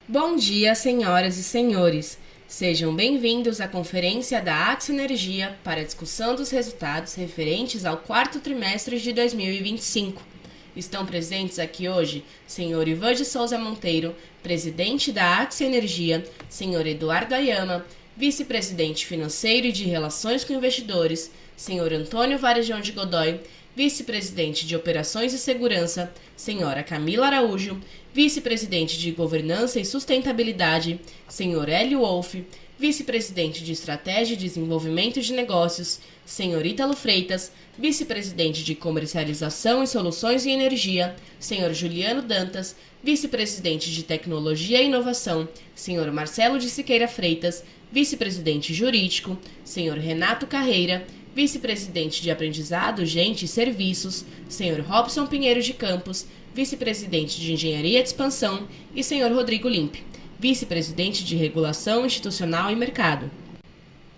Bom dia, senhoras e senhores. Sejam bem-vindos à conferência da Axia Energia para a discussão dos resultados referentes ao quarto trimestre de 2025. Estão presentes aqui hoje senhor Ivan de Souza Monteiro, presidente da Axia Energia, senhor Eduardo Ayama, vice-presidente financeiro e de relações com investidores, senhor Antônio Varejão de Godoy, vice-presidente de Operações e Segurança, senhora Camila Araújo, vice-presidente de Governança e Sustentabilidade, senhor Hélio Wolff, vice-presidente de Estratégia e Desenvolvimento de Negócios, senhor Ítalo Freitas, vice-presidente de Comercialização e Soluções em Energia, senhor Juliano Dantas, vice-presidente de Tecnologia e Inovação, senhor Marcelo de Siqueira Freitas, vice-presidente jurídico, senhor Renato Carreira, vice-presidente de Aprendizado, Gente e Serviços, senhor Robson Pinheiro de Campos, vice-presidente de Engenharia de Expansão, e senhor Rodrigo Limpe, vice-presidente de Regulação Institucional e Mercado.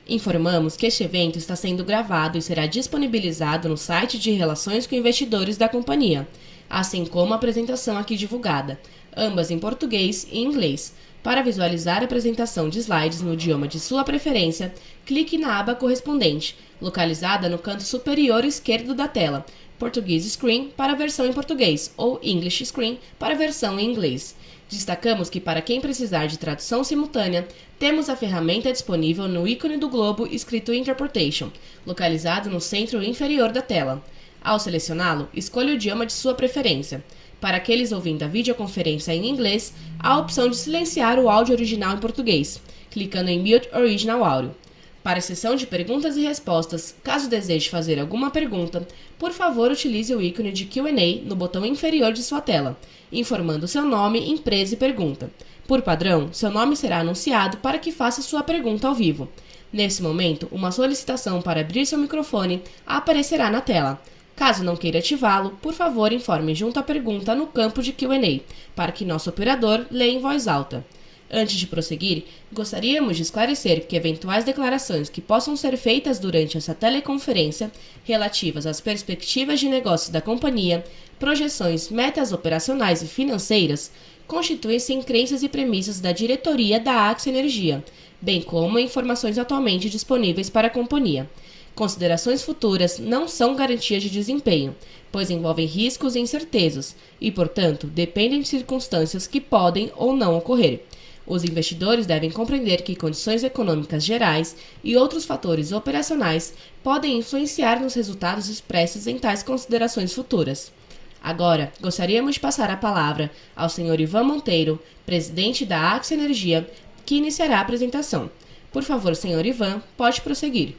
Informamos que este evento está sendo gravado e será disponibilizado no site de Relações com Investidores da companhia, assim como a apresentação aqui divulgada, ambas em português e inglês. Para visualizar a apresentação de slides no idioma de sua preferência, clique na aba correspondente, localizada no canto superior esquerdo da tela, Portuguese Screen para a versão em português ou English Screen para a versão em inglês. Destacamos que para quem precisar de tradução simultânea, temos a ferramenta disponível no ícone do globo escrito Interpretation, localizado no centro inferior da tela. Ao selecioná-lo, escolha o idioma de sua preferência. Para aqueles ouvindo a videoconferência em inglês, há a opção de silenciar o áudio original em português, clicando em Mute Original Audio. Para a sessão de perguntas e respostas, caso deseje fazer alguma pergunta, por favor utilize o ícone de Q&A no botão inferior de sua tela, informando seu nome, empresa e pergunta. Por padrão, seu nome será anunciado para que faça sua pergunta ao vivo. Nesse momento, uma solicitação para abrir seu microfone aparecerá na tela. Caso não queira ativá-lo, por favor informe junto à pergunta no campo de Q&A, para que nosso operador leia em voz alta. Antes de prosseguir, gostaríamos de esclarecer que eventuais declarações que possam ser feitas durante essa teleconferência, relativas às perspectivas de negócio da companhia, projeções, metas operacionais e financeiras, constituem-se em crenças e premissas da diretoria da Axia Energia, bem como informações atualmente disponíveis para a companhia. Considerações futuras não são garantias de desempenho, pois envolvem riscos e incertezas e, portanto, dependem de circunstâncias que podem ou não ocorrer. Os investidores devem compreender que condições econômicas gerais e outros fatores operacionais podem influenciar nos resultados expressos em tais considerações futuras. Agora, gostaríamos de passar a palavra ao Sr. Ivan Monteiro, presidente da Axia Energia, que iniciará a apresentação. Por favor, Sr. Ivan, pode prosseguir.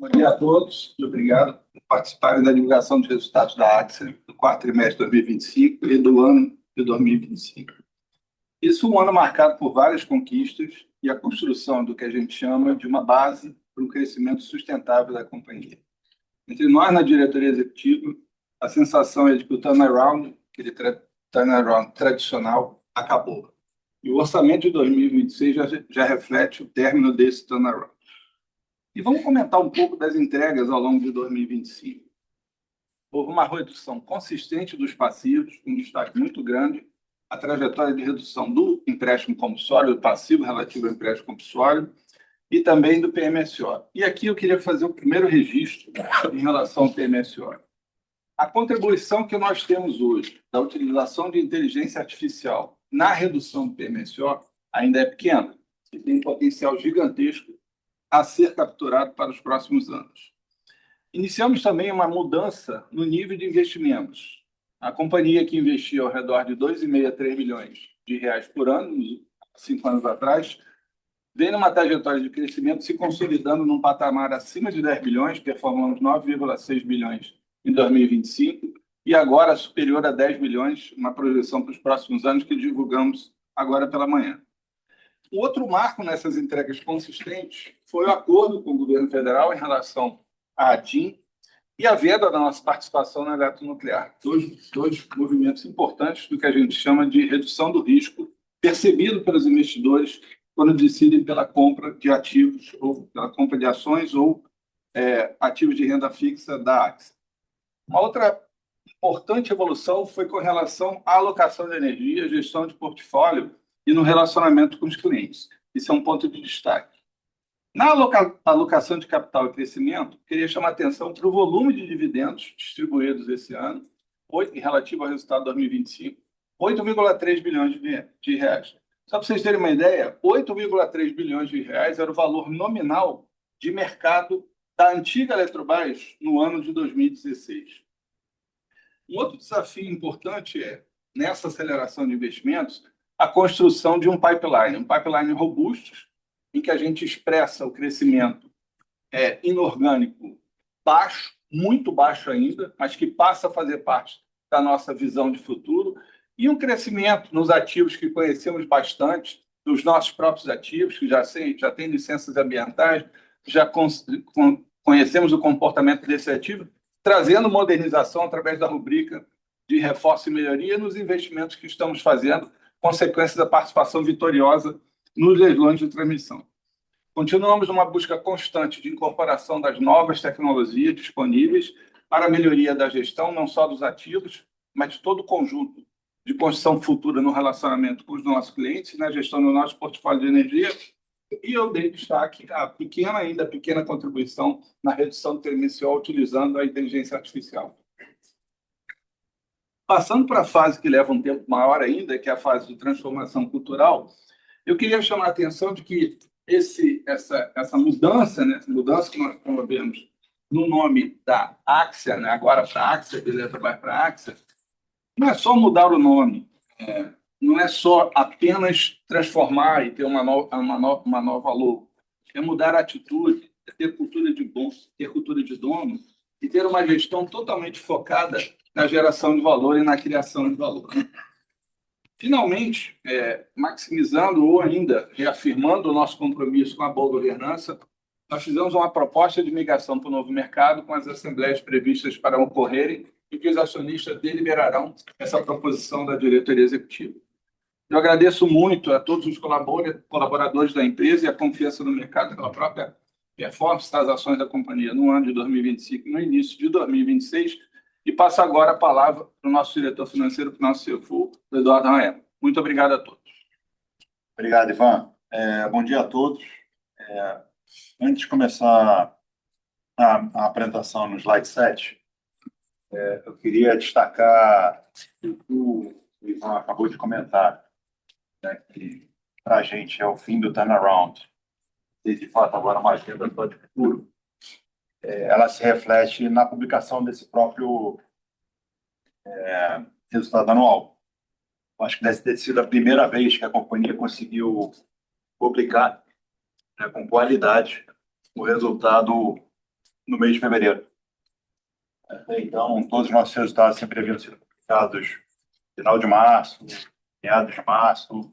Bom dia a todos e obrigado por participarem da divulgação dos resultados da Axia do quarto trimestre de 2025 e do ano de 2025. Isso é um ano marcado por várias conquistas e a construção do que a gente chama de uma base para um crescimento sustentável da companhia. Entre nós, na diretoria executiva, a sensação é de que o turnaround, aquele turnaround tradicional, acabou. E o orçamento de 2026 já reflete o término desse turnaround. E vamos comentar um pouco das entregas ao longo de 2025. Houve uma redução consistente dos passivos, um destaque muito grande, a trajetória de redução do empréstimo compulsório, do passivo relativo ao empréstimo compulsório, e também do PMSO. E aqui eu queria fazer o primeiro registro em relação ao PMSO. A contribuição que nós temos hoje da utilização de inteligência artificial na redução do PMSO ainda é pequena e tem um potencial gigantesco a ser capturado para os próximos anos. Iniciamos também uma mudança no nível de investimentos. A companhia que investia ao redor de 2,5 a 3 milhões de reais por ano, 5 anos atrás, vem numa trajetória de crescimento se consolidando num patamar acima de 10 bilhões, performamos 9,6 bilhões em 2025, e agora superior a 10 bilhões, uma projeção para os próximos anos que divulgamos agora pela manhã. O outro marco nessas entregas consistentes foi o acordo com o governo federal em relação à ADIM e a venda da nossa participação na eletronuclear. Dois movimentos importantes do que a gente chama de redução do risco percebido pelos investidores quando decidem pela compra de ativos ou pela compra de ações ou ativos de renda fixa da Axia. Uma outra importante evolução foi com relação à alocação de energia, gestão de portfólio e no relacionamento com os clientes. Isso é um ponto de destaque. Na alocação de capital e crescimento, queria chamar a atenção para o volume de dividendos distribuídos esse ano, relativo ao resultado de 2025, 8,3 bilhões de reais. Só para vocês terem uma ideia, 8,3 bilhões de reais era o valor nominal de mercado da antiga Eletrobras no ano de 2016. Um outro desafio importante é, nessa aceleração de investimentos, a construção de um pipeline robusto, em que a gente expressa o crescimento inorgânico baixo, muito baixo ainda, mas que passa a fazer parte da nossa visão de futuro, e um crescimento nos ativos que conhecemos bastante, dos nossos próprios ativos, que já têm licenças ambientais, já conhecemos o comportamento desse ativo, trazendo modernização através da rubrica de reforço e melhoria nos investimentos que estamos fazendo, consequência da participação vitoriosa nos leilões de transmissão. Continuamos numa busca constante de incorporação das novas tecnologias disponíveis para a melhoria da gestão, não só dos ativos, mas de todo o conjunto de construção futura no relacionamento com os nossos clientes, na gestão do nosso portfólio de energia. E eu dei destaque à pequena contribuição na redução do TMSO utilizando a inteligência artificial. Passando para a fase que leva um tempo maior ainda, que é a fase de transformação cultural, eu queria chamar a atenção de que essa mudança, né, mudança que nós promovemos no nome da Axia, né, agora para a Axia, beleza, vai para a Axia, não é só mudar o nome, não é só apenas transformar e ter uma nova logo, é mudar a atitude, é ter cultura de dono e ter uma gestão totalmente focada na geração de valor e na criação de valor. Finalmente, maximizando ou ainda reafirmando o nosso compromisso com a boa governança, nós fizemos uma proposta de migração para o novo mercado com as assembleias previstas para ocorrerem e que os acionistas deliberarão essa proposição da diretoria executiva. Eu agradeço muito a todos os colaboradores da empresa e a confiança no mercado pela própria performance das ações da companhia no ano de 2025 e no início de 2026, e passo agora a palavra para o nosso diretor financeiro, para o nosso CFO, Eduardo Raema. Muito obrigado a todos. Obrigado, Ivan. Bom dia a todos. Antes de começar a apresentação no slide 7, eu queria destacar o que o Ivan acabou de comentar, né, que para a gente é o fim do turnaround, e de fato agora uma agenda só de futuro. Ela se reflete na publicação desse próprio resultado anual. Eu acho que deve ter sido a primeira vez que a companhia conseguiu publicar, né, com qualidade o resultado no mês de fevereiro. Então, todos os nossos resultados sempre haviam sido publicados no final de março, meados de março.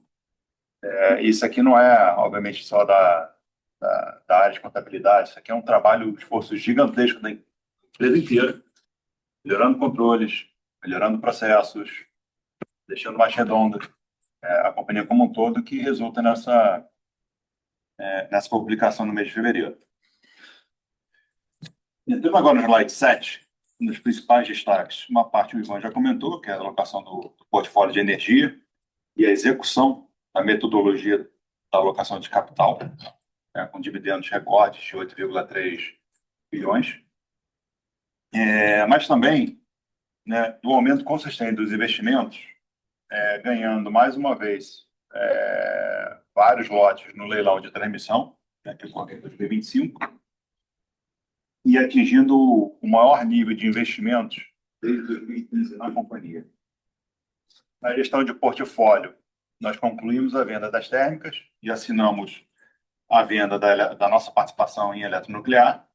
Isso aqui não é, obviamente, só da área de contabilidade. Isso aqui é um trabalho, um esforço gigantesco da empresa inteira, melhorando controles, melhorando processos, deixando mais redonda a companhia como um todo, que resulta nessa publicação no mês de fevereiro. Entrando agora no slide 7, um dos principais destaques, uma parte o Ivan já comentou, que é a alocação do portfólio de energia e a execução da metodologia da alocação de capital, com dividendos recordes de 8,3 bilhões, mas também, né, do aumento consistente dos investimentos, ganhando mais uma vez vários lotes no leilão de transmissão, que ocorre em 2025, e atingindo o maior nível de investimentos desde 2015 na companhia. Na gestão de portfólio, nós concluímos a venda das térmicas e assinamos a venda da nossa participação em eletronuclear.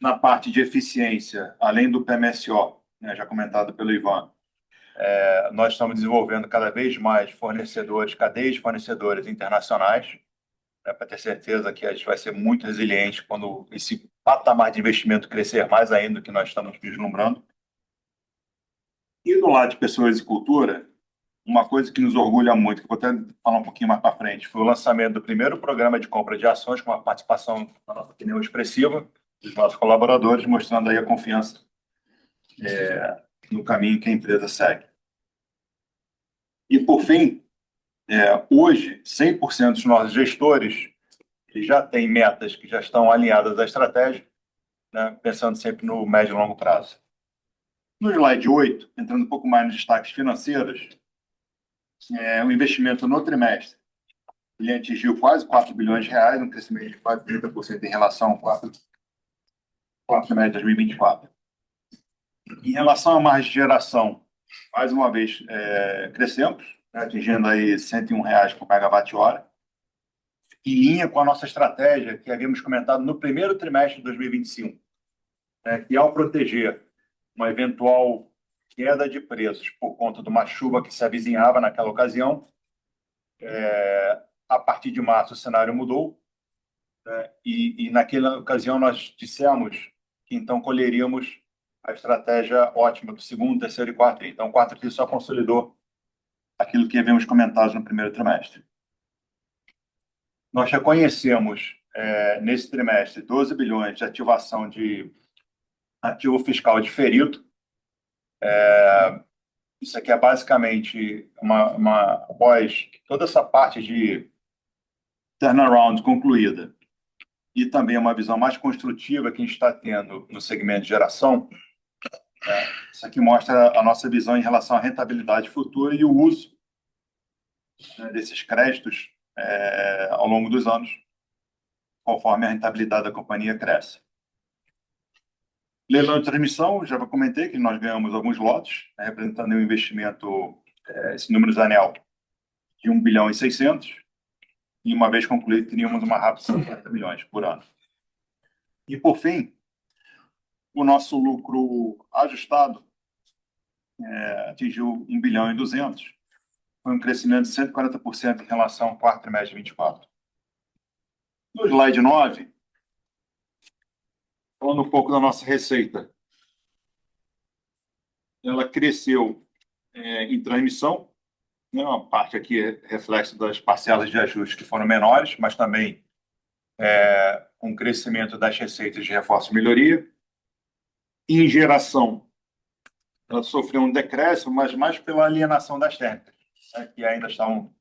Na parte de eficiência, além do PMSO, né, já comentado pelo Ivan, nós estamos desenvolvendo cada vez mais cadeias de fornecedores internacionais, para ter certeza que a gente vai ser muito resiliente quando esse patamar de investimento crescer mais ainda do que nós estamos vislumbrando. E do lado de pessoas e cultura, uma coisa que nos orgulha muito, que eu vou até falar um pouquinho mais para frente, foi o lançamento do primeiro programa de compra de ações, com uma participação, na nossa opinião, expressiva dos nossos colaboradores, mostrando aí a confiança no caminho que a empresa segue. E, por fim, hoje, 100% dos nossos gestores eles já têm metas que já estão alinhadas à estratégia, né, pensando sempre no médio e longo prazo. No slide 8, entrando um pouco mais nos destaques financeiros, o investimento no trimestre ele atingiu quase 4 bilhões de reais, um crescimento de quase 30% em relação ao quarto trimestre de 2024. Em relação à margem de geração, mais uma vez crescemos, né, atingindo aí R$ 101 por megawatt-hora, em linha com a nossa estratégia que havíamos comentado no primeiro trimestre de 2025, que ao proteger uma eventual queda de preços por conta de uma chuva que se avizinhava naquela ocasião, a partir de março o cenário mudou, e naquela ocasião nós dissemos que então colheríamos a estratégia ótima do segundo, terceiro e quarto. Então, o quarto aqui só consolidou aquilo que havíamos comentado no primeiro trimestre. Nós reconhecemos, nesse trimestre, 12 bilhões de ativação de ativo fiscal diferido. Isso aqui é basicamente após toda essa parte de turnaround concluída e também uma visão mais construtiva que a gente está tendo no segmento de geração. Isso aqui mostra a nossa visão em relação à rentabilidade futura e o uso desses créditos ao longo dos anos, conforme a rentabilidade da companhia cresce. Leilão de transmissão, já comentei que nós ganhamos alguns lotes, representando um investimento, esse número de anel, de 1 bilhão e 600, e uma vez concluído, teríamos uma RAP de 50 milhões por ano. E, por fim, o nosso lucro ajustado atingiu 1 bilhão e 200, foi um crescimento de 140% em relação ao quarto trimestre de 24. No slide 9, falando um pouco da nossa receita, ela cresceu em transmissão, né, uma parte aqui é reflexo das parcelas de ajuste que foram menores, mas também com o crescimento das receitas de reforço e melhoria. Em geração, ela sofreu um decréscimo, mas mais pela alienação das térmicas, que ainda estão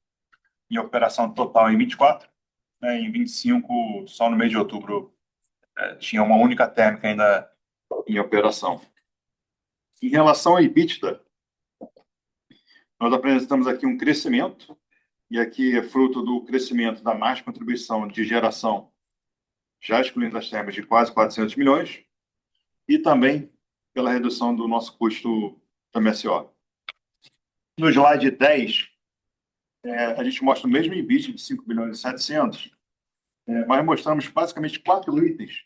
em operação total em 24, em 25, só no mês de outubro, tinha uma única térmica ainda em operação. Em relação ao EBITDA, nós apresentamos aqui um crescimento, e aqui é fruto do crescimento da margem de contribuição de geração, já excluindo as térmicas, de quase 400 milhões, e também pela redução do nosso custo da MSO. No slide 10, a gente mostra o mesmo EBITDA de 5 bilhões e 700, mas mostramos basicamente 4 itens,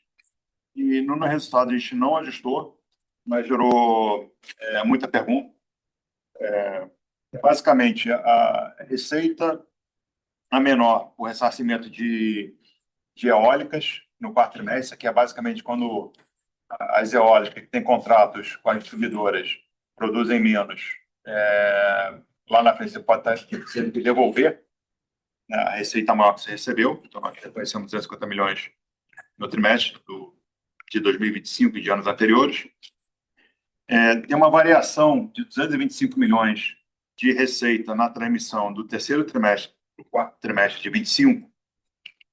e no resultado a gente não ajustou, mas gerou muita pergunta. Basicamente, a receita a menor, o ressarcimento de eólicas no quarto trimestre. Isso aqui é basicamente quando as eólicas que têm contratos com as distribuidoras produzem menos. Lá na frente você pode ter que devolver, né, a receita maior que você recebeu. Então, nós reconhecemos 250 milhões no trimestre de 2025 e de anos anteriores. Tem uma variação de 225 milhões de receita na transmissão do terceiro trimestre para o quarto trimestre de 25.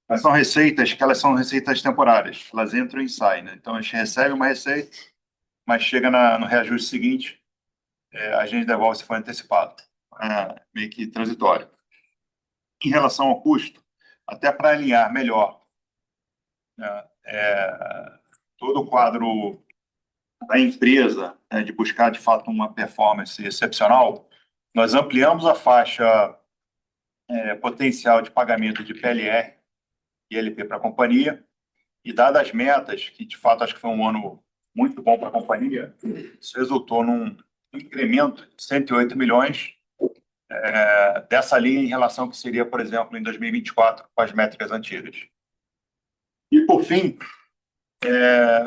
Mas são receitas que elas são receitas temporárias, elas entram e saem, né? Então, a gente recebe uma receita, mas chega no reajuste seguinte, a gente devolve se for antecipado. Meio que transitório. Em relação ao custo, até para alinhar melhor todo o quadro da empresa, de buscar, de fato, uma performance excepcional, nós ampliamos a faixa potencial de pagamento de PLR e LP para a companhia, e dadas as metas, que de fato acho que foi um ano muito bom para a companhia, isso resultou num incremento de 108 milhões dessa linha em relação ao que seria, por exemplo, em 2024, com as métricas antigas. E, por fim,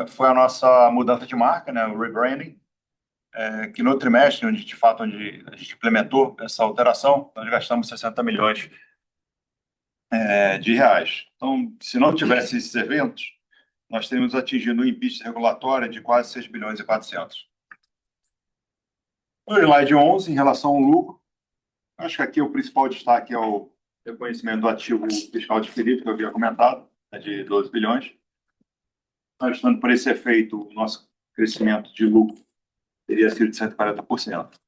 foi a nossa mudança de marca, né, o rebranding, que no trimestre, onde a gente implementou essa alteração, nós gastamos 60 milhões de reais. Então, se não tivesse esses eventos, nós teríamos atingido um EBITDA regulatório de quase 6 bilhões e 400. No slide 11, em relação ao lucro, acho que aqui o principal destaque é o reconhecimento do ativo fiscal diferido, que eu havia comentado, de 12 bilhões. Ajustando por esse efeito, o nosso crescimento de lucro teria sido de 140%.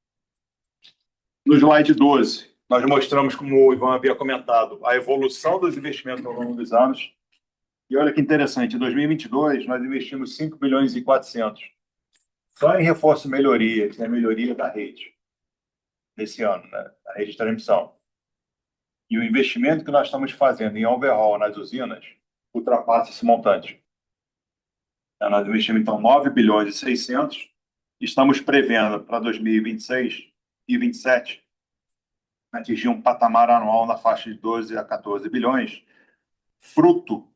No slide 12, nós mostramos, como o Ivan havia comentado, a evolução dos investimentos ao longo dos anos. E olha que interessante, em 2022, nós investimos 5 bilhões e 400 só em reforço e melhoria, que é a melhoria da rede, nesse ano, né? A rede de transmissão. E o investimento que nós estamos fazendo em overhaul nas usinas ultrapassa esse montante. Nós investimos, então, 9 bilhões e 600, e estamos prevendo para 2026 e 2027 atingir um patamar anual na faixa de 12 a 14 bilhões, fruto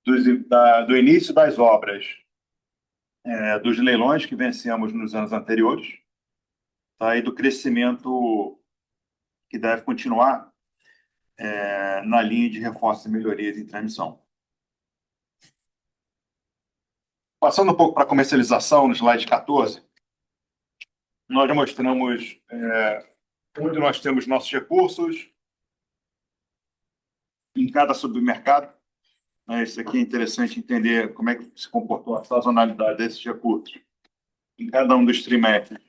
do início das obras, dos leilões que vencemos nos anos anteriores, tá? E do crescimento que deve continuar na linha de reforço e melhorias em transmissão. Passando um pouco para a comercialização, no slide 14, nós já mostramos onde nós temos nossos recursos em cada submercado. Isso aqui é interessante entender como é que se comportou a sazonalidade desses recursos em cada um dos trimestres,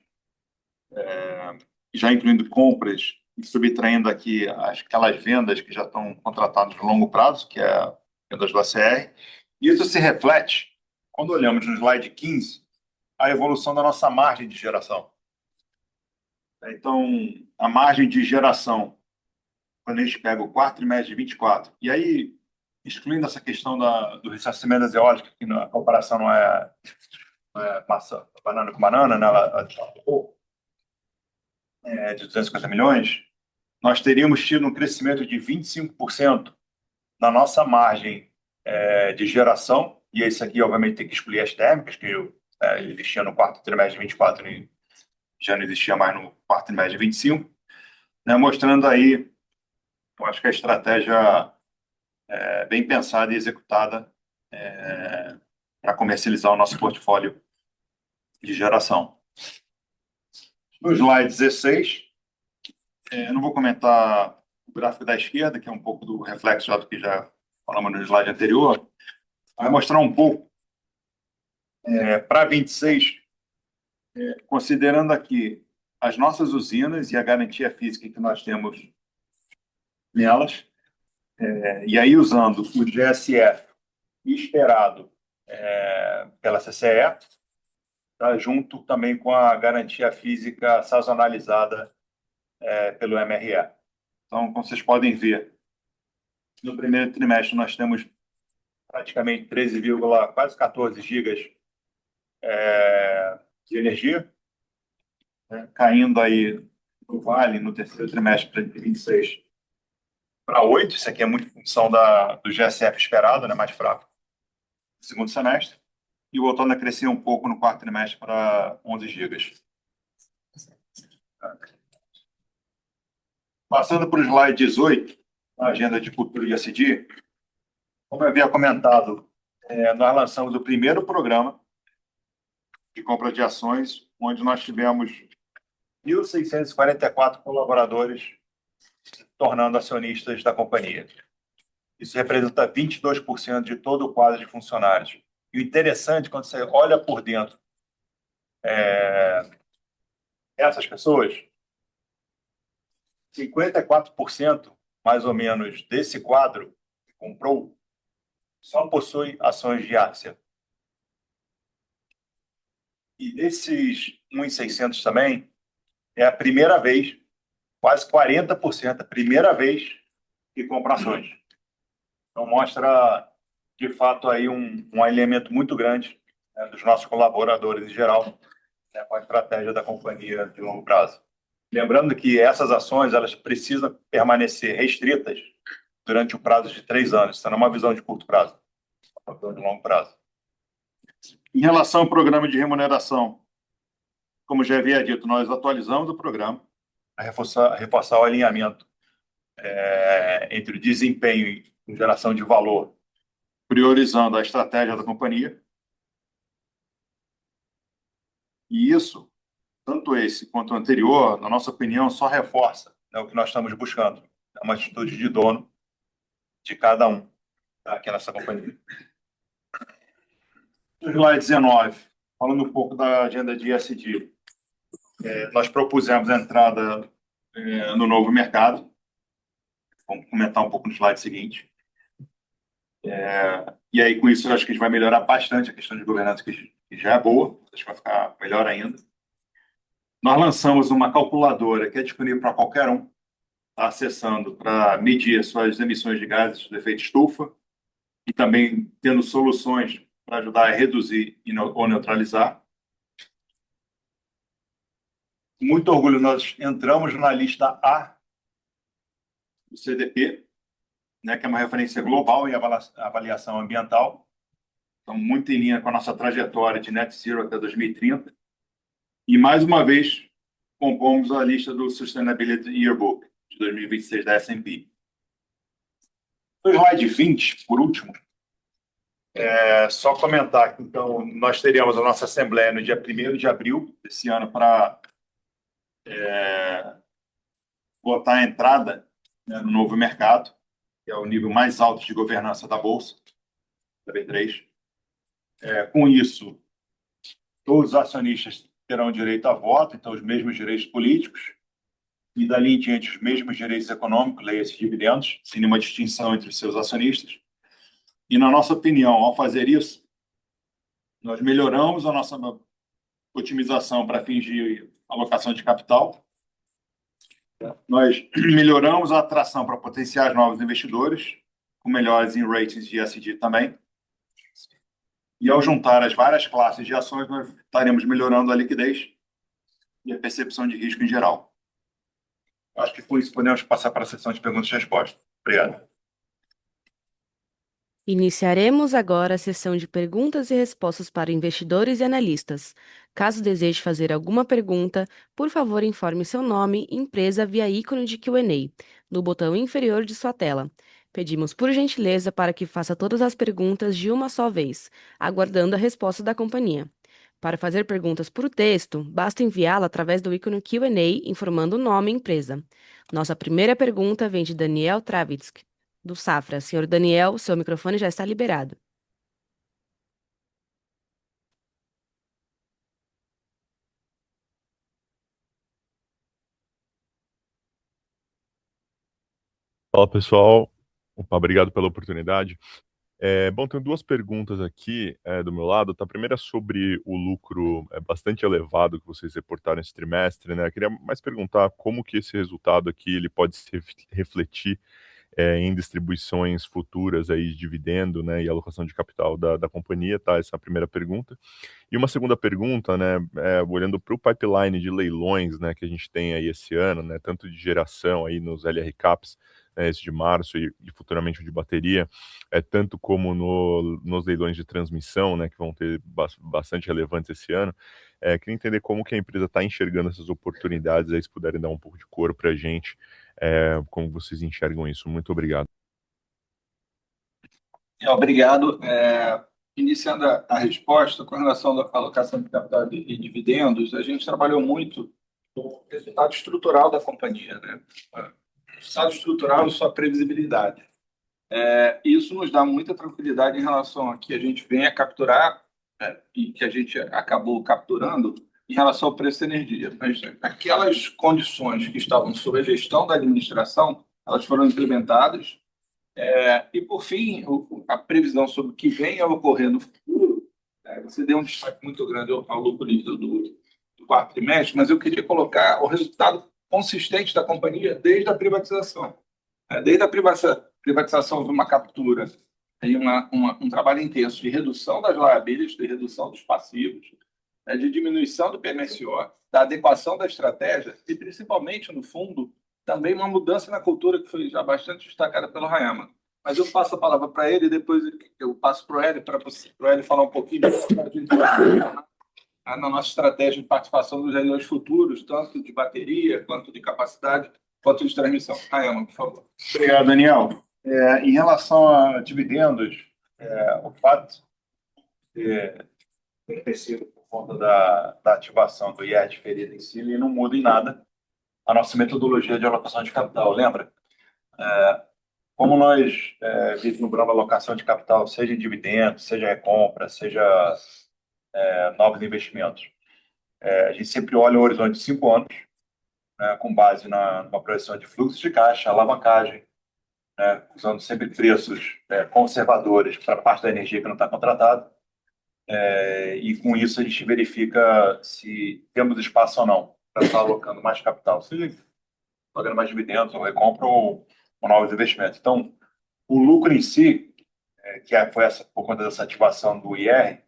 já incluindo compras e subtraindo aqui aquelas vendas que já estão contratadas no longo prazo, que é a vendas do ACR. Isso se reflete, quando olhamos no slide 15, a evolução da nossa margem de geração. Então, a margem de geração, quando a gente pega o quarto trimestre de 24, e aí, excluindo essa questão do ressarcimento das eólicas, que a comparação não é maçã, banana com banana, né? Ela de 250 milhões, nós teríamos tido um crescimento de 25% na nossa margem de geração, e esse aqui, obviamente, tem que excluir as térmicas, que existia no quarto trimestre de 24 e já não existia mais no quarto trimestre de 25, né? Mostrando aí, eu acho que a estratégia bem pensada e executada para comercializar o nosso portfólio de geração. No slide 16, eu não vou comentar o gráfico da esquerda, que é um pouco do reflexo do que já falamos no slide anterior, vai mostrar um pouco para 26, considerando aqui as nossas usinas e a garantia física que nós temos nelas, e aí usando o GSF esperado pela CCE, tá, junto também com a garantia física sazonalizada pelo MRE. Então, como vocês podem ver, no primeiro trimestre nós temos praticamente 13, quase 14 gigas de energia, né, caindo aí no Vale no terceiro trimestre de 26 para 8. Isso aqui é muito em função do GSF esperado, né, mais fraco no segundo semestre, e voltando a crescer um pouco no quarto trimestre para 11 gigas. Passando para o slide 18, a agenda de cultura e ESG, como eu havia comentado, nós lançamos o primeiro programa de compra de ações, onde nós tivemos 1.644 colaboradores se tornando acionistas da companhia. Isso representa 22% de todo o quadro de funcionários. E o interessante, quando você olha por dentro essas pessoas, 54% mais ou menos desse quadro que comprou só possui ações de Axia. E desses 1.600 também, é a primeira vez, quase 40%, a primeira vez que compra ações. Então, mostra, de fato, aí um alinhamento muito grande dos nossos colaboradores em geral, com a estratégia da companhia de longo prazo. Lembrando que essas ações elas precisam permanecer restritas durante o prazo de 3 anos. Isso não é uma visão de curto prazo, é uma visão de longo prazo. Em relação ao programa de remuneração, como já havia dito, nós atualizamos o programa para reforçar o alinhamento entre o desempenho e geração de valor, priorizando a estratégia da companhia. E isso, tanto esse quanto o anterior, na nossa opinião, só reforça, né, o que nós estamos buscando. É uma atitude de dono de cada um, tá, aqui nessa companhia. Slide 19, falando um pouco da agenda de ESG. Nós propusemos a entrada no novo mercado. Vamos comentar um pouco no slide seguinte. E aí, com isso, eu acho que a gente vai melhorar bastante a questão de governança, que já é boa, acho que vai ficar melhor ainda. Nós lançamos uma calculadora que é disponível para qualquer um, tá acessando para medir suas emissões de gases de efeito estufa e também tendo soluções para ajudar a reduzir ou neutralizar. Muito orgulho, nós entramos na lista A do CDP, né, que é uma referência global em avaliação ambiental. Então, muito em linha com a nossa trajetória de net zero até 2030. E, mais uma vez, compomos a lista do Sustainability Yearbook de 2026 da S&P. No slide 20, por último, só comentar que, então, nós teríamos a nossa assembleia no dia 1º de abril desse ano para votar a entrada, né, no novo mercado, que é o nível mais alto de governança da Bolsa, da B3. Com isso, todos os acionistas terão direito a voto, então os mesmos direitos políticos, e dali em diante os mesmos direitos econômicos, leia-se dividendos, sem nenhuma distinção entre os seus acionistas. E, na nossa opinião, ao fazer isso, nós melhoramos a nossa otimização para fins de alocação de capital, nós melhoramos a atração para potenciais novos investidores, com melhores em ratings de ESG também. E, ao juntar as várias classes de ações, nós estaremos melhorando a liquidez e a percepção de risco em geral. Acho que com isso podemos passar para a sessão de perguntas e respostas. Obrigado. Iniciaremos agora a sessão de perguntas e respostas para investidores e analistas. Caso deseje fazer alguma pergunta, por favor informe seu nome e empresa via ícone de Q&A, no botão inferior de sua tela. Pedimos por gentileza para que faça todas as perguntas de uma só vez, aguardando a resposta da companhia. Para fazer perguntas por texto, basta enviá-la através do ícone Q&A informando o nome e empresa. Nossa primeira pergunta vem de Daniel Travitsky, do Safra. Senhor Daniel, seu microfone já está liberado. Fala pessoal, obrigado pela oportunidade. Bom, tenho duas perguntas aqui do meu lado. A primeira é sobre o lucro bastante elevado que vocês reportaram esse trimestre, né? Eu queria mais perguntar como que esse resultado aqui ele pode se refletir em distribuições futuras aí de dividendo, né, e alocação de capital da companhia, tá? Essa é a primeira pergunta. E uma segunda pergunta, né, olhando para o pipeline de leilões, né, que a gente tem aí esse ano, né, tanto de geração aí nos LR Caps, né, esse de março e futuramente o de bateria, tanto como nos leilões de transmissão, né, que vão ter bastante relevantes esse ano. Queria entender como que a empresa está enxergando essas oportunidades, aí se puderem dar um pouco de cor para a gente, como vocês enxergam isso. Muito obrigado. Obrigado. Iniciando a resposta, com relação à alocação de capital e dividendos, a gente trabalhou muito com o resultado estrutural da companhia, né? O resultado estrutural e sua previsibilidade. Isso nos dá muita tranquilidade em relação a que a gente venha capturar, e que a gente acabou capturando em relação ao preço da energia. Mas aquelas condições que estavam sob a gestão da administração, elas foram implementadas. E, por fim, a previsão sobre o que vem a ocorrer no futuro, você deu um destaque muito grande ao lucro líquido do quarto trimestre, mas eu queria colocar o resultado consistente da companhia desde a privatização. Desde a privatização houve uma captura e um trabalho intenso de redução das liabilities, de redução dos passivos, de diminuição do PMSO, da adequação da estratégia e, principalmente, no fundo, também uma mudança na cultura que foi já bastante destacada pelo Haiama. Mas eu passo a palavra para ele e depois eu passo para o Hélio, para o Hélio falar um pouquinho na nossa estratégia de participação nos leilões futuros, tanto de bateria, quanto de capacidade, quanto de transmissão. Haiama, por favor. Obrigado, Daniel. Em relação a dividendos, o fato de ter crescido por conta da ativação do IR diferido em si, ele não muda em nada a nossa metodologia de alocação de capital. Lembra? Como nós vislumbramos a alocação de capital, seja em dividendos, seja recompra, seja novos investimentos, a gente sempre olha o horizonte de 5 anos, né, com base numa projeção de fluxo de caixa, alavancagem, né, usando sempre preços conservadores para a parte da energia que não está contratada. E com isso a gente verifica se temos espaço ou não para estar alocando mais capital, seja pagando mais dividendos, ou recompra ou novos investimentos. Então, o lucro em si, foi por conta dessa ativação do IR,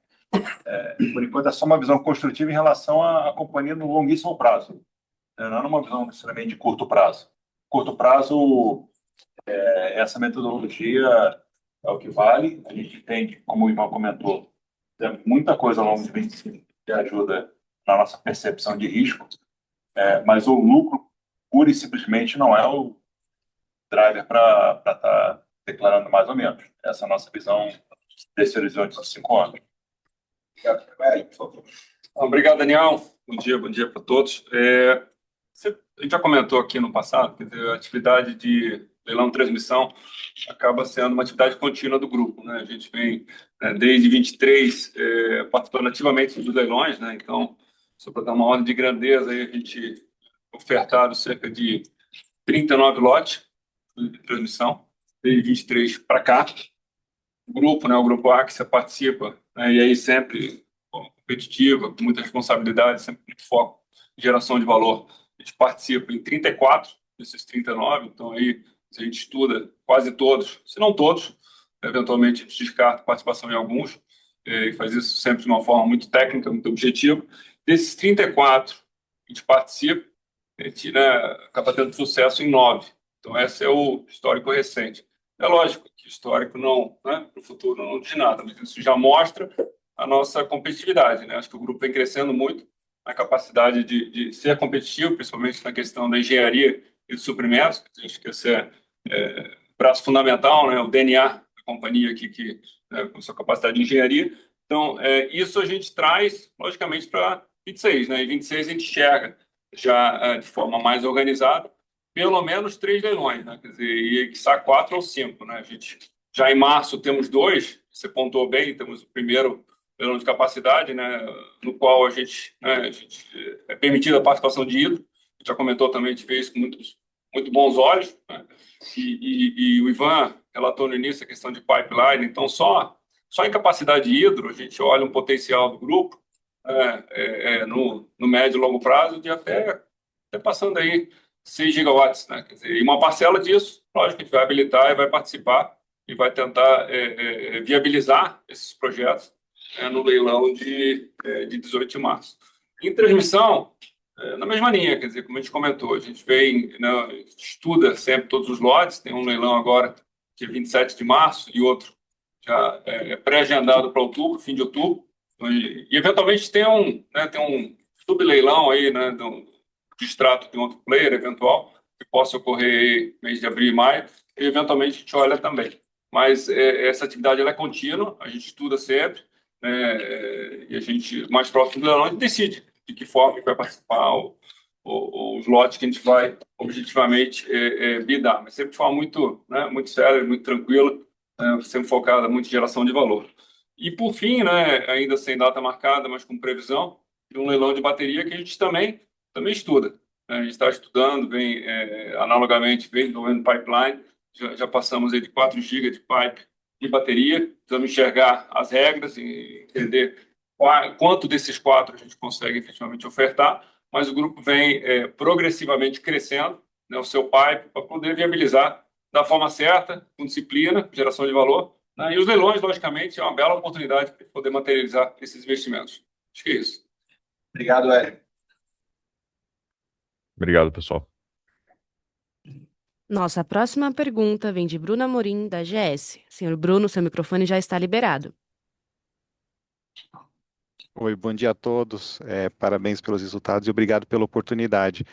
por enquanto é só uma visão construtiva em relação à companhia no longuíssimo prazo, né? Não é uma visão necessariamente de curto prazo. Curto prazo, essa metodologia é o que vale. A gente tem, como o Ivan comentou, tem muita coisa ao longo de 25 que ajuda na nossa percepção de risco, mas o lucro, pura e simplesmente, não é o driver para estar declarando mais ou menos. Essa é a nossa visão desse horizonte de 5 anos. Por favor. Obrigado, Daniel. Bom dia para todos. A gente já comentou aqui no passado, quer dizer, a atividade de leilão e transmissão acaba sendo uma atividade contínua do grupo, né? A gente vem, desde 23, participando ativamente dos leilões, né? Então, só para dar uma ordem de grandeza, aí a gente ofertaram cerca de 39 lotes de transmissão, desde 23 para cá. O grupo Axia participa, né? E aí sempre competitiva, com muita responsabilidade, sempre muito foco em geração de valor. A gente participa em 34 desses 39, então aí se a gente estuda quase todos, se não todos, eventualmente a gente descarta participação em alguns, e faz isso sempre de uma forma muito técnica, muito objetiva. Desses 34 a gente participa, a gente, né, acaba tendo sucesso em 9. Então esse é o histórico recente. É lógico que histórico não, né, para o futuro não diz nada, mas isso já mostra a nossa competitividade, né? Acho que o grupo vem crescendo muito na capacidade de ser competitivo, principalmente na questão da engenharia e dos suprimentos. Acho que esse é braço fundamental, né? O DNA da companhia aqui, com sua capacidade de engenharia. Então, isso a gente traz, logicamente, para 26, né? E 26 a gente enxerga já de forma mais organizada, pelo menos 3 leilões, né? Quer dizer, e quiçá 4 ou 5, né? A gente já em março temos 2, você pontuou bem, temos o primeiro leilão de capacidade, né, no qual a gente é permitida a participação de hidro. A gente já comentou também, a gente fez com muito bons olhos, né? E o Ivan relatou no início a questão de pipeline. Então, só em capacidade de hidro, a gente olha um potencial do grupo no médio e longo prazo de até passando aí 6 gigawatts, né? Quer dizer, e uma parcela disso, lógico, a gente vai habilitar e vai participar e vai tentar viabilizar esses projetos no leilão de 18 de março. Em transmissão, na mesma linha, quer dizer, como a gente comentou, a gente vem, né, estuda sempre todos os lotes, tem um leilão agora de 27 de março e outro já pré-agendado para outubro, fim de outubro, e eventualmente tem um subleilão aí, né, do extrato de um outro player eventual, que possa ocorrer mês de abril e maio, e eventualmente a gente olha também. Mas essa atividade ela é contínua, a gente estuda sempre, e a gente, mais próximo do leilão, a gente decide de que forma que vai participar os lotes que a gente vai objetivamente bidar, mas sempre de forma muito séria, muito tranquila, sempre focada muito em geração de valor. E por fim, né, ainda sem data marcada, mas com previsão, de um leilão de bateria que a gente também estuda, né? A gente está estudando, vem analogamente, vem desenvolvendo pipeline, já passamos aí de 4 GB de pipe de bateria, precisamos enxergar as regras e entender quanto desses 4 a gente consegue efetivamente ofertar, mas o grupo vem progressivamente crescendo, né, o seu pipe para poder viabilizar da forma certa, com disciplina, geração de valor, né, e os leilões, logicamente, é uma bela oportunidade para poder materializar esses investimentos. Acho que é isso. Obrigado, Hélio. Obrigado, pessoal. Nossa próxima pergunta vem de Bruno Amorim, da GS. Senhor Bruno, seu microfone já está liberado. Oi, bom dia a todos. Parabéns pelos resultados e obrigado pela oportunidade.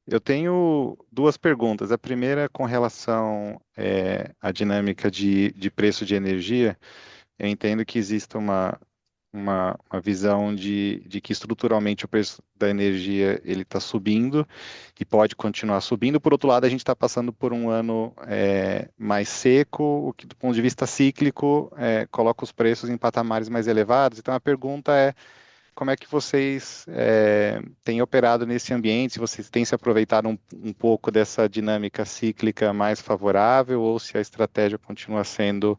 Eu tenho 2 perguntas. A primeira é com relação à dinâmica de preço de energia. Eu entendo que existe uma uma visão de que estruturalmente o preço da energia ele está subindo e pode continuar subindo. Por outro lado, a gente está passando por um ano mais seco, o que do ponto de vista cíclico coloca os preços em patamares mais elevados. Então a pergunta é como é que vocês têm operado nesse ambiente, se vocês têm se aproveitado um pouco dessa dinâmica cíclica mais favorável ou se a estratégia continua sendo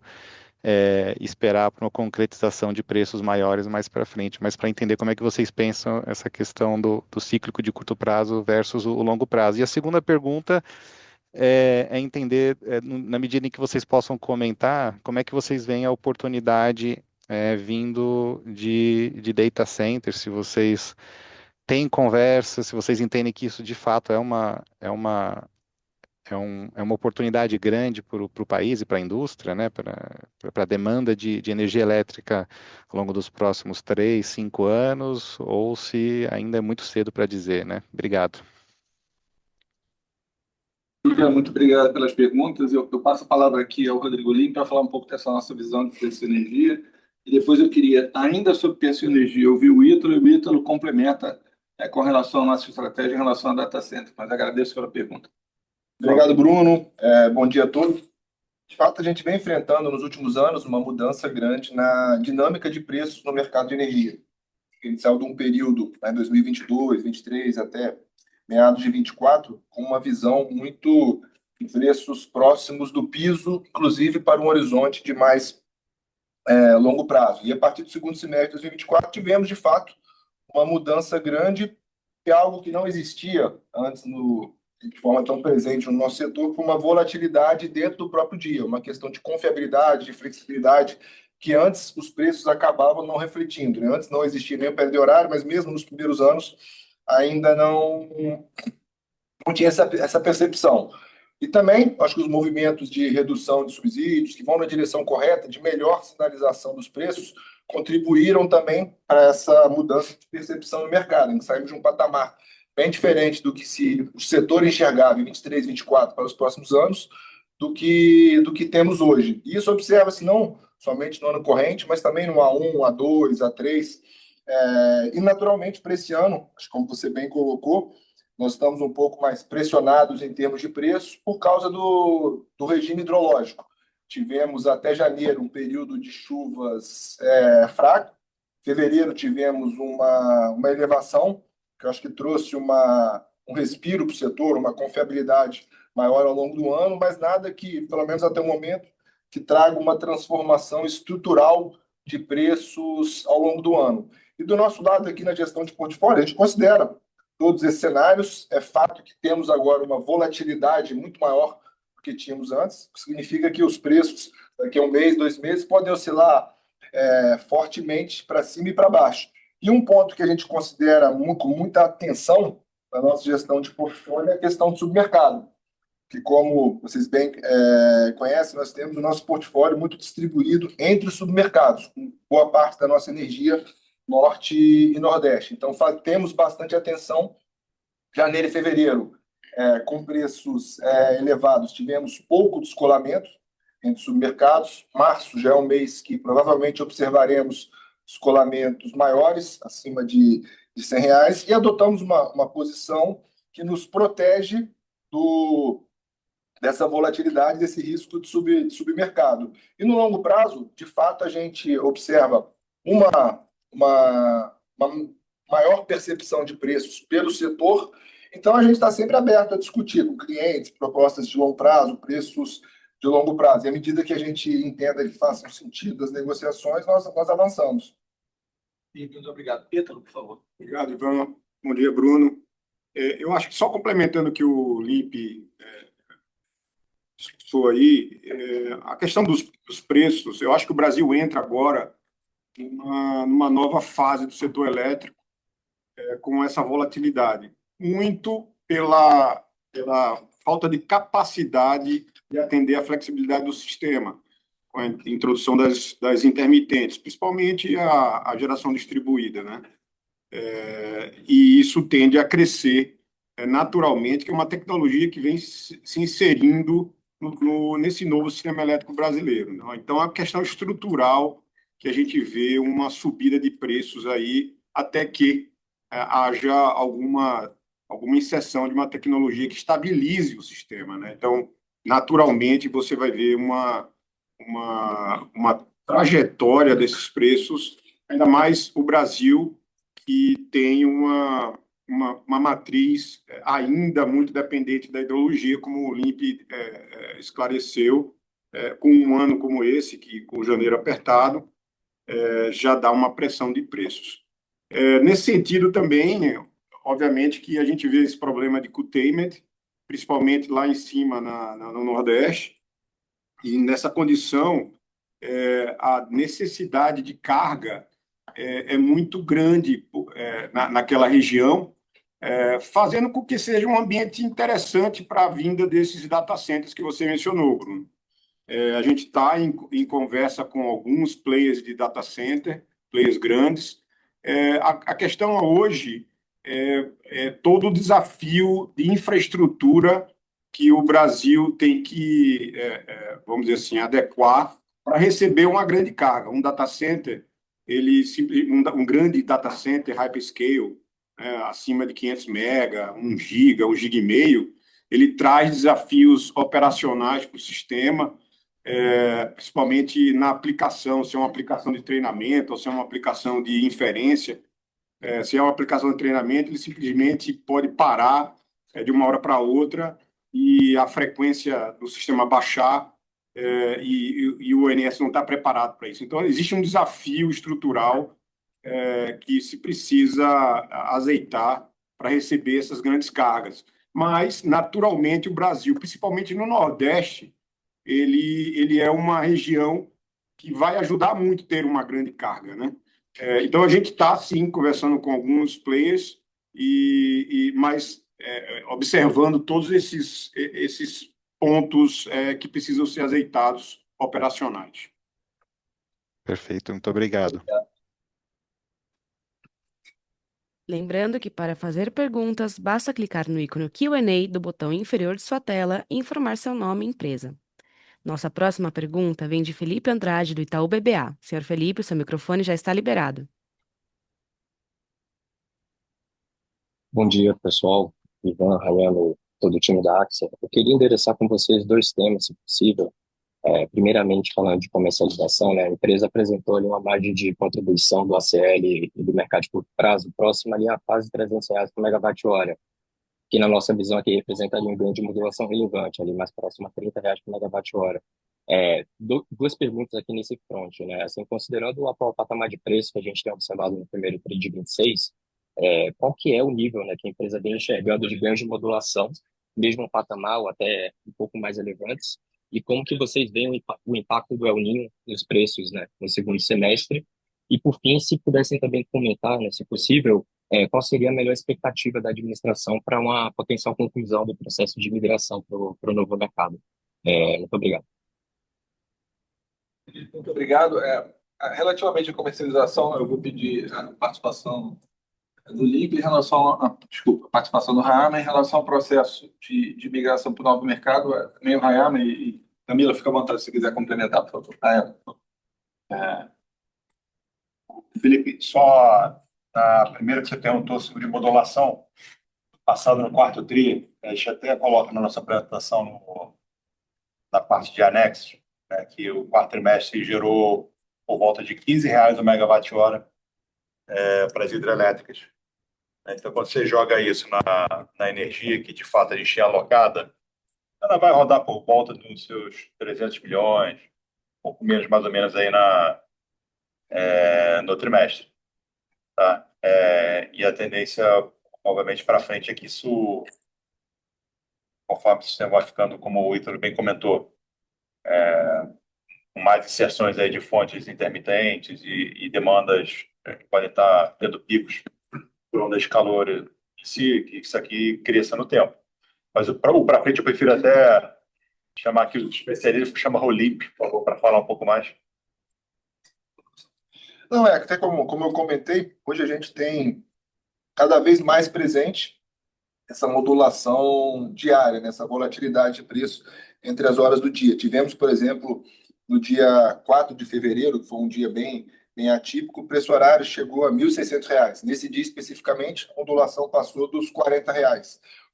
esperar por uma concretização de preços maiores mais para frente, mas para entender como é que vocês pensam essa questão do cíclico de curto prazo versus o longo prazo. E a segunda pergunta é entender, na medida em que vocês possam comentar, como é que vocês veem a oportunidade vindo de data centers, se vocês têm conversa, se vocês entendem que isso de fato é uma oportunidade grande para o país e para a indústria, né, para a demanda de energia elétrica ao longo dos próximos 3, 5 anos, ou se ainda é muito cedo para dizer, né? Obrigado. Júlia, muito obrigado pelas perguntas. Eu passo a palavra aqui ao Rodrigo Lim para falar um pouco dessa nossa visão de preço de energia. E depois eu queria, ainda sobre preço de energia, ouvir o Ítalo, e o Ítalo complementa com relação à nossa estratégia em relação a data center. Mas agradeço pela pergunta. Obrigado, Bruno. Bom dia a todos. De fato, a gente vem enfrentando nos últimos anos uma mudança grande na dinâmica de preços no mercado de energia. A gente saiu de um período, em 2022, 2023 até meados de 24, com uma visão muito de preços próximos do piso, inclusive para um horizonte de mais longo prazo. E a partir do segundo semestre de 2024, tivemos, de fato, uma mudança grande, que é algo que não existia antes de forma tão presente no nosso setor, com uma volatilidade dentro do próprio dia, uma questão de confiabilidade, de flexibilidade, que antes os preços acabavam não refletindo, né? Antes não existia nem o pé de horário, mas mesmo nos primeiros anos ainda não tinha essa percepção. E também, acho que os movimentos de redução de subsídios, que vão na direção correta, de melhor sinalização dos preços, contribuíram também para essa mudança de percepção no mercado. A gente saímos de um patamar bem diferente do que o setor enxergava em 23, 24 para os próximos anos, do que temos hoje. E isso observa-se não somente no ano corrente, mas também no A1, A2, A3. E, naturalmente, para esse ano, como você bem colocou, nós estamos um pouco mais pressionados em termos de preços por causa do regime hidrológico. Tivemos até janeiro um período de chuvas fraco. Em fevereiro tivemos uma elevação, que eu acho que trouxe um respiro para o setor, uma confiabilidade maior ao longo do ano, mas nada que, pelo menos até o momento, que traga uma transformação estrutural de preços ao longo do ano. E do nosso lado aqui na gestão de portfólio, a gente considera todos esses cenários. É fato que temos agora uma volatilidade muito maior do que tínhamos antes, o que significa que os preços daqui a um mês, 2 meses, podem oscilar fortemente para cima e para baixo. E um ponto que a gente considera com muita atenção na nossa gestão de portfólio é a questão do submercado, que, como vocês bem conhecem, nós temos o nosso portfólio muito distribuído entre os submercados, com boa parte da nossa energia Norte e Nordeste. Então, temos bastante atenção. Janeiro e fevereiro, com preços elevados, tivemos pouco descolamento entre submercados. Março já é um mês que provavelmente observaremos descolamentos maiores, acima de R$100, e adotamos uma posição que nos protege dessa volatilidade, desse risco de submercado. E no longo prazo, de fato, a gente observa uma maior percepção de preços pelo setor. Então, a gente está sempre aberto a discutir com clientes propostas de longo prazo, preços de longo prazo. E à medida que a gente entenda que façam sentido as negociações, nós avançamos. Muito obrigado. Ítalo, por favor. Obrigado, Ivan. Bom dia, Bruno. Eu acho que só complementando o que o Limpe discutiu aí, a questão dos preços, eu acho que o Brasil entra agora numa nova fase do setor elétrico com essa volatilidade, muito pela falta de capacidade de atender a flexibilidade do sistema, com a introdução das intermitentes, principalmente a geração distribuída, né? E isso tende a crescer naturalmente, que é uma tecnologia que vem se inserindo nesse novo sistema elétrico brasileiro, né? Então, a questão estrutural que a gente vê uma subida de preços aí até que haja alguma inserção de uma tecnologia que estabilize o sistema, né? Então, naturalmente, você vai ver uma trajetória desses preços, ainda mais o Brasil, que tem uma matriz ainda muito dependente da hidrologia, como o Olympe esclareceu, com um ano como esse, que com janeiro apertado, já dá uma pressão de preços. Nesse sentido também, obviamente que a gente vê esse problema de curtailment, principalmente lá em cima no Nordeste, e nessa condição, a necessidade de carga é muito grande naquela região, fazendo com que seja um ambiente interessante para a vinda desses data centers que você mencionou, Bruno. A gente está em conversa com alguns players de data center, players grandes. A questão hoje é todo o desafio de infraestrutura que o Brasil tem que, vamos dizer assim, adequar para receber uma grande carga. Um data center, um grande data center hyperscale, acima de 500 mega, 1 giga, 1 giga e meio, ele traz desafios operacionais para o sistema, principalmente na aplicação, se é uma aplicação de treinamento ou se é uma aplicação de inferência. Se é uma aplicação de treinamento, ele simplesmente pode parar de uma hora para outra e a frequência do sistema baixar, e o ONS não está preparado para isso. Então, existe um desafio estrutural que se precisa azeitar para receber essas grandes cargas. Mas, naturalmente, o Brasil, principalmente no Nordeste, ele é uma região que vai ajudar muito a ter uma grande carga, né? Então, a gente está, sim, conversando com alguns players, mas observando todos esses pontos que precisam ser azeitados operacionais. Perfeito, muito obrigado. Lembrando que para fazer perguntas, basta clicar no ícone Q&A do botão inferior de sua tela e informar seu nome e empresa. Nossa próxima pergunta vem de Felipe Andrade, do Itaú BBA. Senhor Felipe, o seu microfone já está liberado. Bom dia, pessoal. Ivan, Rayano, todo o time da Axia. Eu queria endereçar com vocês 2 temas, se possível. Primeiramente, falando de comercialização, né, a empresa apresentou ali uma margem de contribuição do ACL e do mercado de curto prazo próxima ali a quase R$300 por megawatt-hora, que na nossa visão aqui representaria um ganho de modulação relevante, ali mais próximo a R$30 por megawatt-hora. Duas perguntas aqui nesse front, né? Assim, considerando o atual patamar de preço que a gente tem observado no primeiro TRI de 26, qual que é o nível, né, que a empresa vem enxergando de ganhos de modulação, mesmo um patamar ou até um pouco mais relevantes, e como que vocês veem o impacto do El Niño nos preços, né, no segundo semestre? E, por fim, se pudessem também comentar, né, se possível, qual seria a melhor expectativa da administração para uma potencial conclusão do processo de migração para o novo mercado? Muito obrigado. Muito obrigado. Relativamente à comercialização, eu vou pedir a participação do LIB em relação a participação do Rayama em relação ao processo de migração para o novo mercado. Também o Rayama e Camila, fica à vontade se quiser complementar, por favor. Felipe, só a primeira que você perguntou sobre modulação, passado no quarto TRI, a gente até coloca na nossa apresentação na parte de anexo, né, que o quarto trimestre gerou por volta de R$15 o megawatt-hora para as hidrelétricas. Então, quando você joga isso na energia que, de fato, a gente tinha alocada, ela vai rodar por volta dos seus 300 milhões, um pouco menos, mais ou menos, aí no trimestre. Tá? E a tendência, obviamente, para frente é que isso, conforme o sistema vai ficando, como o Ítalo bem comentou, com mais inserções aí de fontes intermitentes e demandas que podem estar tendo picos por ondas de calor, que isso aqui cresça no tempo. Mas para frente eu prefiro até chamar aqui os especialistas, chamar o Olympe, por favor, para falar um pouco mais. Não, até como eu comentei, hoje a gente tem cada vez mais presente essa modulação diária, né, essa volatilidade de preço entre as horas do dia. Tivemos, por exemplo, no dia 4 de fevereiro, que foi um dia bem atípico, o preço horário chegou a R$ 1.600. Nesse dia especificamente, a ondulação passou dos R$ 40.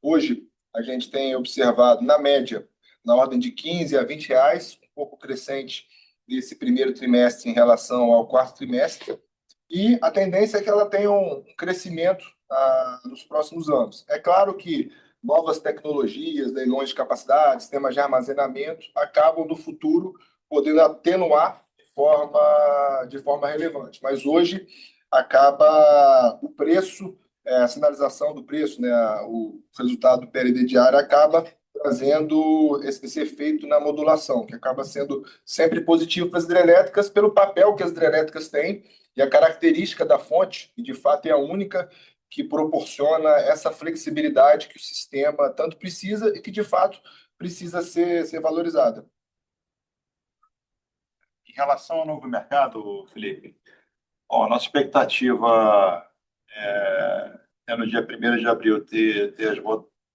Hoje, a gente tem observado, na média, na ordem de R$ 15 a R$ 20, um pouco crescente desse primeiro trimestre em relação ao quarto trimestre, e a tendência é que ela tenha um crescimento nos próximos anos. É claro que novas tecnologias, leilões de capacidade, sistemas de armazenamento, acabam no futuro podendo atenuar de forma relevante. Mas hoje acaba o preço, a sinalização do preço, né, o resultado do PLD diário acaba trazendo esse efeito na modulação, que acaba sendo sempre positivo para as hidrelétricas pelo papel que as hidrelétricas têm e a característica da fonte, que de fato é a única que proporciona essa flexibilidade que o sistema tanto precisa e que de fato precisa ser valorizada. Em relação ao novo mercado, Felipe, bom, a nossa expectativa é no dia 1º de abril ter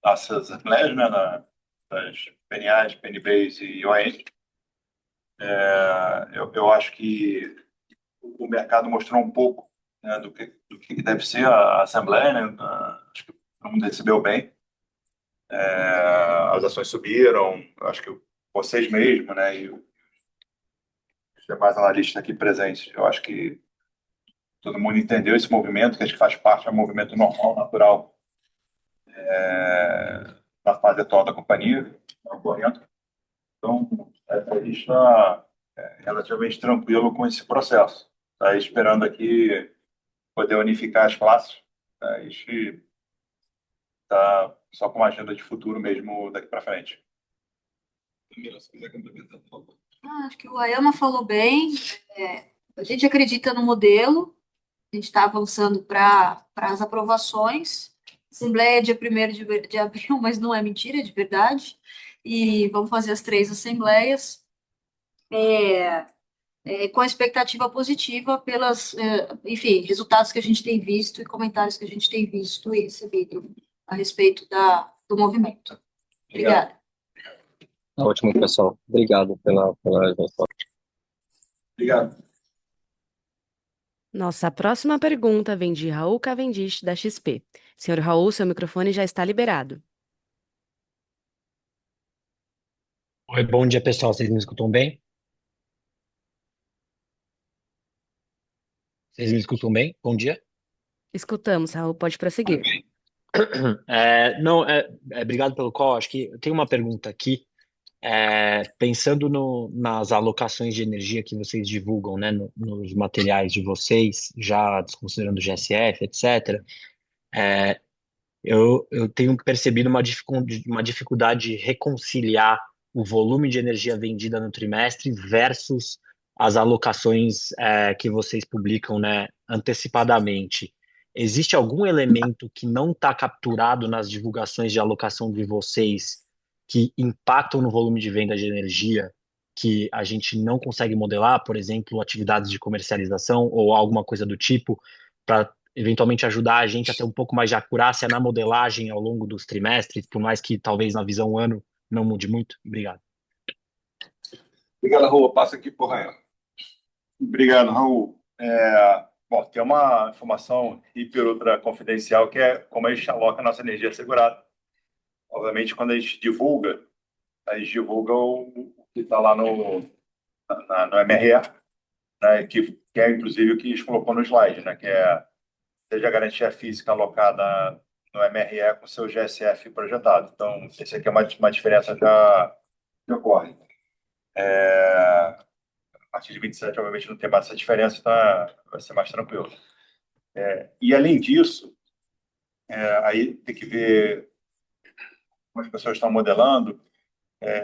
as assembleias, né, das PNAs, PNBs e ON. Eu acho que o mercado mostrou um pouco, né, do que deve ser a Assembleia, né? Acho que todo mundo recebeu bem. As ações subiram, acho que vocês mesmos, né, e os demais analistas aqui presentes, eu acho que todo mundo entendeu esse movimento, que acho que faz parte do movimento normal, natural, da fase atual da companhia, ocorrendo. Então, a gente está relativamente tranquilo com esse processo. Está esperando aqui poder unificar as classes. A gente está só com uma agenda de futuro mesmo daqui para frente. Camila, se quiser complementar, por favor. Acho que o Ayama falou bem. A gente acredita no modelo, a gente está avançando para as aprovações. Assembleia é dia 1º de abril, mas não é mentira, é de verdade. E vamos fazer as 3 assembleias com a expectativa positiva pelas, enfim, resultados que a gente tem visto e comentários que a gente tem visto e recebido a respeito do movimento. Obrigada. Ótimo, pessoal. Obrigado pela resposta. Obrigado. Nossa próxima pergunta vem de Raul Cavendish, da XP. Senhor Raul, seu microfone já está liberado. Oi, bom dia, pessoal. Vocês me escutam bem? Vocês me escutam bem? Bom dia. Escutamos, Raul, pode prosseguir. Obrigado pelo call. Acho que eu tenho uma pergunta aqui. Pensando nas alocações de energia que vocês divulgam, né, nos materiais de vocês, já desconsiderando o GSF, etc., eu tenho percebido uma dificuldade de reconciliar o volume de energia vendida no trimestre versus as alocações que vocês publicam, né, antecipadamente. Existe algum elemento que não está capturado nas divulgações de alocação de vocês que impactam no volume de venda de energia que a gente não consegue modelar, por exemplo, atividades de comercialização ou alguma coisa do tipo, para eventualmente ajudar a gente a ter um pouco mais de acurácia na modelagem ao longo dos trimestres, por mais que talvez na visão ano não mude muito? Obrigado. Obrigado, Raul. Passa aqui por Rael. Obrigado, Raul. Bom, tem uma informação hiper ultra confidencial que é como a gente aloca a nossa energia segurada. Obviamente, quando a gente divulga o que está lá no MRE, né, que é inclusive o que a gente colocou no slide, né, que seja a garantia física alocada no MRE com seu GSF projetado. Então, esse aqui é uma diferença que ocorre. A partir de 27, obviamente, não tem mais essa diferença, então vai ser mais tranquilo. E, além disso, aí tem que ver como as pessoas estão modelando.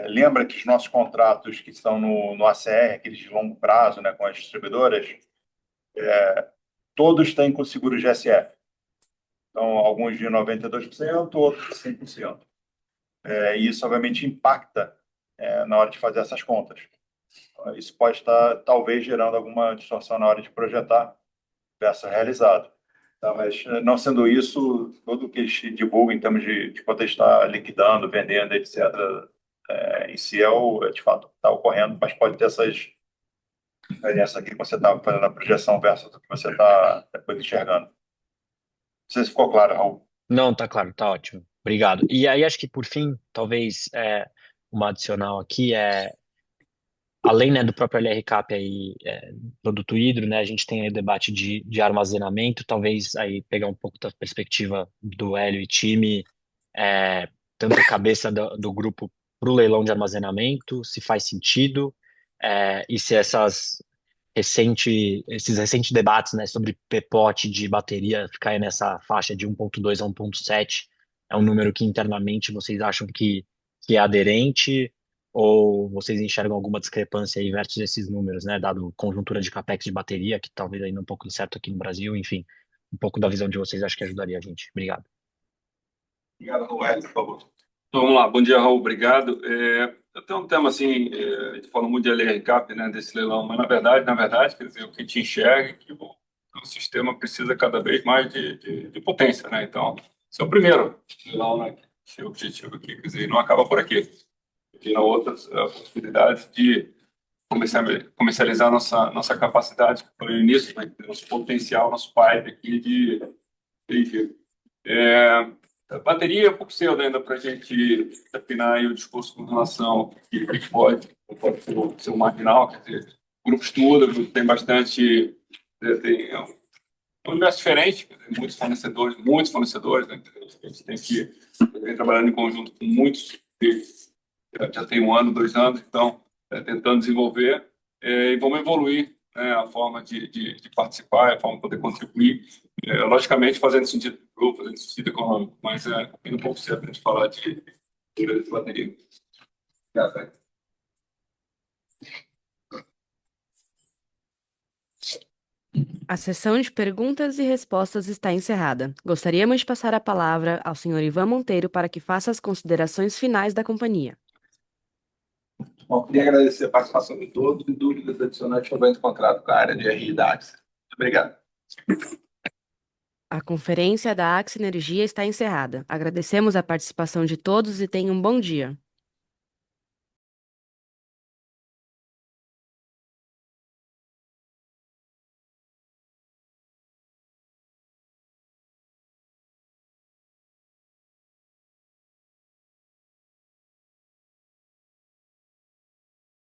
Lembra que os nossos contratos que estão no ACR, aqueles de longo prazo, né, com as distribuidoras, todos têm com seguro GSF. Então, alguns de 92%, outros de 100%. E isso, obviamente, impacta na hora de fazer essas contas. Isso pode estar, talvez, gerando alguma distorção na hora de projetar versus realizado. Tá, mas, não sendo isso, tudo que eles divulgam em termos de quanto está liquidando, vendendo, etc., em si de fato, está ocorrendo, mas pode ter essas diferenças aqui que você está fazendo a projeção versus o que você está depois enxergando. Não sei se ficou claro, Raul. Não, tá claro, tá ótimo. Obrigado. E aí, acho que por fim, talvez uma adicional aqui além, né, do próprio LRCAP aí, produto hidro, né, a gente tem aí o debate de armazenamento, talvez aí pegar um pouco da perspectiva do Hélio e time, tanto cabeça do grupo para o leilão de armazenamento, se faz sentido, e se esses recentes debates, né, sobre PPOT de bateria ficar aí nessa faixa de 1.2 a 1.7 é um número que internamente vocês acham que é aderente, ou vocês enxergam alguma discrepância aí versus esses números, né, dado conjuntura de capex de bateria, que talvez ainda um pouco incerto aqui no Brasil, enfim, um pouco da visão de vocês acho que ajudaria a gente. Obrigado. Obrigado, Raul, por favor. Então, vamos lá. Bom dia, Raul. Obrigado. Eu tenho um tema assim, a gente fala muito de LRCAP, né, desse leilão, mas na verdade, quer dizer, o que a gente enxerga é que o sistema precisa cada vez mais de potência, né? Então, esse é o primeiro leilão, né? Que é o objetivo aqui, quer dizer, não acaba por aqui. Tem outras possibilidades de comercializar nossa capacidade, que foi no início, né, nosso potencial, nosso pipe aqui de 3G. A bateria é um pouco cedo ainda para a gente afinar aí o discurso com relação ao que pode ser um marginal, quer dizer, o grupo estuda, o grupo tem bastante, tem um universo diferente, quer dizer, muitos fornecedores, né, a gente tem que vem trabalhando em conjunto com muitos deles, já tem 1 ano, 2 anos, então, tentando desenvolver, e vamos evoluir, né, a forma de participar, a forma de poder contribuir, logicamente fazendo sentido para o grupo, fazendo sentido econômico, mas ainda um pouco cedo para a gente falar de bateria. Obrigado. A sessão de perguntas e respostas está encerrada. Gostaríamos de passar a palavra ao senhor Ivan Monteiro para que faça as considerações finais da companhia. Bom, queria agradecer a participação de todos e dúvidas adicionais que eu vou encontrar com a área de RI da Axia. Obrigado. A conferência da Axia Energia está encerrada. Agradecemos a participação de todos e tenham um bom dia.